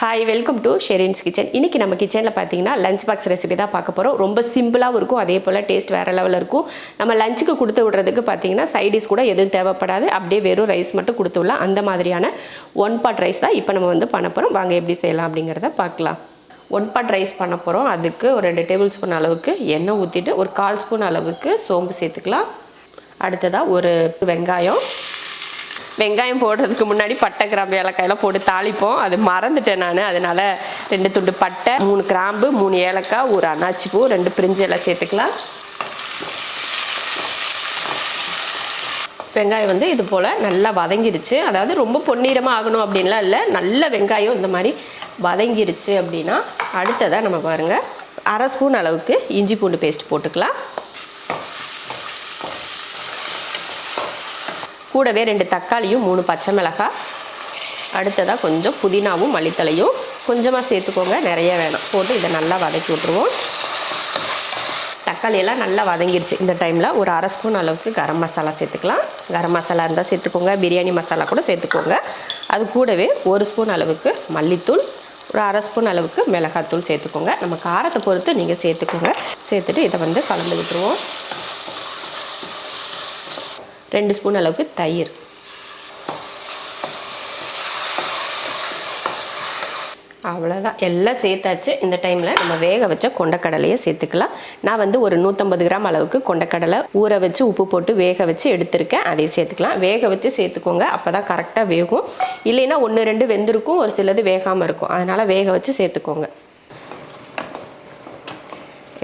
Hi, welcome to Sherin's kitchen. இன்றைக்கி நம்ம கிச்சனில் பார்த்தீங்கன்னா லஞ்ச் பாக்ஸ் ரெசிபி தான் பார்க்க போகிறோம். ரொம்ப சிம்பிளாகவும் இருக்கும், அதே போல் டேஸ்ட் வேறு லெவலில் இருக்கும். நம்ம லஞ்சுக்கு கொடுத்து விடுறதுக்கு பார்த்தீங்கன்னா சைடிஷ் கூட எதுவும் தேவைப்படாது. அப்படியே வெறும் ரைஸ் மட்டும் கொடுத்து விடலாம். அந்த மாதிரியான 1 பாட் ரைஸ் தான் இப்போ நம்ம பண்ண போகிறோம். வாங்க எப்படி செய்யலாம் அப்படிங்கிறத பார்க்கலாம். 1 பாட் ரைஸ் பண்ண போகிறோம். அதுக்கு ஒரு 2 டேபிள் ஸ்பூன் அளவுக்கு எண்ணெய் ஊற்றிட்டு ஒரு 1/4 ஸ்பூன் அளவுக்கு சோம்பு சேர்த்துக்கலாம். அடுத்ததாக ஒரு வெங்காயம் போடுறதுக்கு முன்னாடி பட்டை, கிராம்பு, ஏலக்காயெல்லாம் போட்டு தாளிப்போம். அது மறந்துட்டேன் நான். அதனால் 2 துண்டு பட்டை, 3 கிராம்பு, 3 ஏலக்காய், ஒரு அன்னாச்சி பூ, 2 பிரிஞ்சு எல்லாம் சேர்த்துக்கலாம். வெங்காயம் இது போல் நல்லா வதங்கிடுச்சு. அதாவது ரொம்ப பொன்னிறமாக ஆகணும் அப்படின்லாம் இல்லை. நல்ல வெங்காயம் இந்த மாதிரி வதங்கிடுச்சு அப்படின்னா அடுத்ததாக நம்ம பாருங்கள் 1/2 ஸ்பூன் அளவுக்கு இஞ்சி பூண்டு பேஸ்ட் போட்டுக்கலாம். கூடவே 2 தக்காளியும் 3 பச்சை மிளகாய். அடுத்ததாக கொஞ்சம் புதினாவும் மல்லித்தலையும் கொஞ்சமாக சேர்த்துக்கோங்க, நிறைய வேணாம். போட்டு இதை நல்லா வதக்கி விட்ருவோம். தக்காளியெல்லாம் நல்லா வதங்கிடுச்சு. இந்த டைமில் ஒரு 1/2 ஸ்பூன் அளவுக்கு கரம் மசாலா சேர்த்துக்கலாம். கரம் மசாலா இருந்தால் சேர்த்துக்கோங்க, பிரியாணி மசாலா கூட சேர்த்துக்கோங்க. அது கூடவே 1 ஸ்பூன் அளவுக்கு மல்லித்தூள், ஒரு 1/2 ஸ்பூன் அளவுக்கு மிளகாத்தூள் சேர்த்துக்கோங்க. நம்ம காரத்தை பொறுத்து நீங்கள் சேர்த்துக்கோங்க. சேர்த்துட்டு இதை கலந்து விட்டுருவோம். 2 ஸ்பூன் அளவுக்கு தயிர். அவ்வளோதான், எல்லாம் சேர்த்தாச்சு. இந்த டைமில் நம்ம வேக வச்ச கொண்டக்கடலையை சேர்த்துக்கலாம். நான் ஒரு 150 கிராம் அளவுக்கு கொண்டக்கடலை ஊற வச்சு உப்பு போட்டு வேக வச்சு எடுத்திருக்கேன். அதையும் சேர்த்துக்கலாம். வேக வச்சு சேர்த்துக்கோங்க, அப்போ தான் கரெக்டாக வேகும். இல்லைன்னா 1-2 வெந்திருக்கும், ஒரு சிலது வேகாமல் இருக்கும். அதனால் வேக வச்சு சேர்த்துக்கோங்க.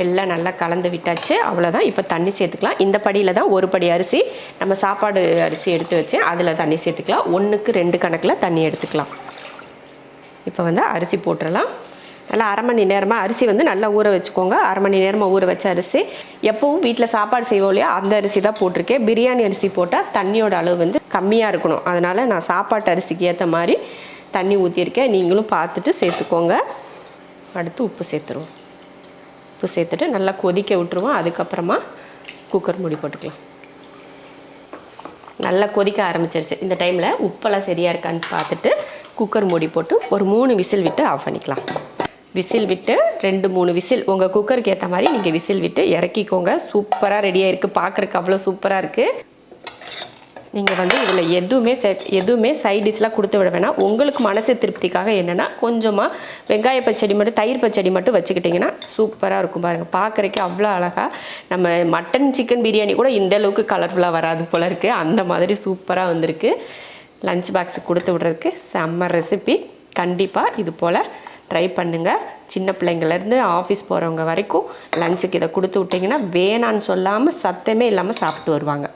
எல்லாம் நல்லா கலந்து விட்டாச்சு. அவ்வளோதான். இப்போ தண்ணி சேர்த்துக்கலாம். இந்த படியில் தான் 1 படி அரிசி, நம்ம சாப்பாடு அரிசி எடுத்து வச்சேன், அதில் தண்ணி சேர்த்துக்கலாம். 1க்கு 2 கணக்கில் தண்ணி எடுத்துக்கலாம். இப்போ அரிசி போட்டுடலாம். நல்லா 1/2 மணி நேரமாக அரிசி நல்லா ஊற வச்சுக்கோங்க. 1/2 மணி நேரமாக ஊற வச்ச அரிசி. எப்போவும் வீட்டில் சாப்பாடு செய்வோம் இல்லையா, அந்த அரிசி தான் போட்டிருக்கேன். பிரியாணி அரிசி போட்டால் தண்ணியோட அளவு கம்மியாக இருக்கணும். அதனால் நான் சாப்பாட்டு அரிசிக்கு ஏற்ற மாதிரி தண்ணி ஊற்றியிருக்கேன். நீங்களும் பார்த்துட்டு சேர்த்துக்கோங்க. அடுத்து உப்பு சேர்த்துருவோம். உப்பு சேர்த்துட்டு நல்லா கொதிக்க விட்டுருவோம். அதுக்கப்புறமா குக்கர் மூடி போட்டுக்கலாம். நல்லா கொதிக்க ஆரம்பிச்சிருச்சு. இந்த டைமில் உப்பெல்லாம் சரியாக இருக்கான்னு பார்த்துட்டு குக்கர் மூடி போட்டு ஒரு 3 விசில் விட்டு ஆஃப் பண்ணிக்கலாம். விசில் விட்டு 2-3 விசில் உங்கள் குக்கருக்கு ஏற்ற மாதிரி நீங்கள் விசில் விட்டு இறக்கிக்கோங்க. சூப்பராக ரெடியாக இருக்குது. பார்க்குறக்கு அவ்வளோ சூப்பராக இருக்குது. நீங்கள் இதில் எதுவுமே சைட் டிஷ்லாம் கொடுத்து விட வேணாம். உங்களுக்கு மனசு திருப்திக்காக என்னென்னா கொஞ்சமாக வெங்காய பச்சடி மட்டும், தயிர் பச்சடி மட்டும் வச்சுக்கிட்டிங்கன்னா சூப்பராக இருக்கும். பாருங்கள், பார்க்குறக்கே அவ்வளோ அழகாக. நம்ம மட்டன் சிக்கன் பிரியாணி கூட இந்த அளவுக்கு கலர்ஃபுல்லாக வராது போல் இருக்குது. அந்த மாதிரி சூப்பராக வந்திருக்கு. லஞ்ச் பாக்ஸுக்கு கொடுத்து விட்றதுக்கு செம்ம ரெசிபி. கண்டிப்பாக இது போல் ட்ரை பண்ணுங்கள். சின்ன பிள்ளைங்கள்லேருந்து ஆஃபீஸ் போகிறவங்க வரைக்கும் லஞ்சுக்கு இதை கொடுத்து விட்டிங்கன்னா வேணான்னு சொல்லாமல் சத்தமே இல்லாமல் சாப்பிட்டு வருவாங்க.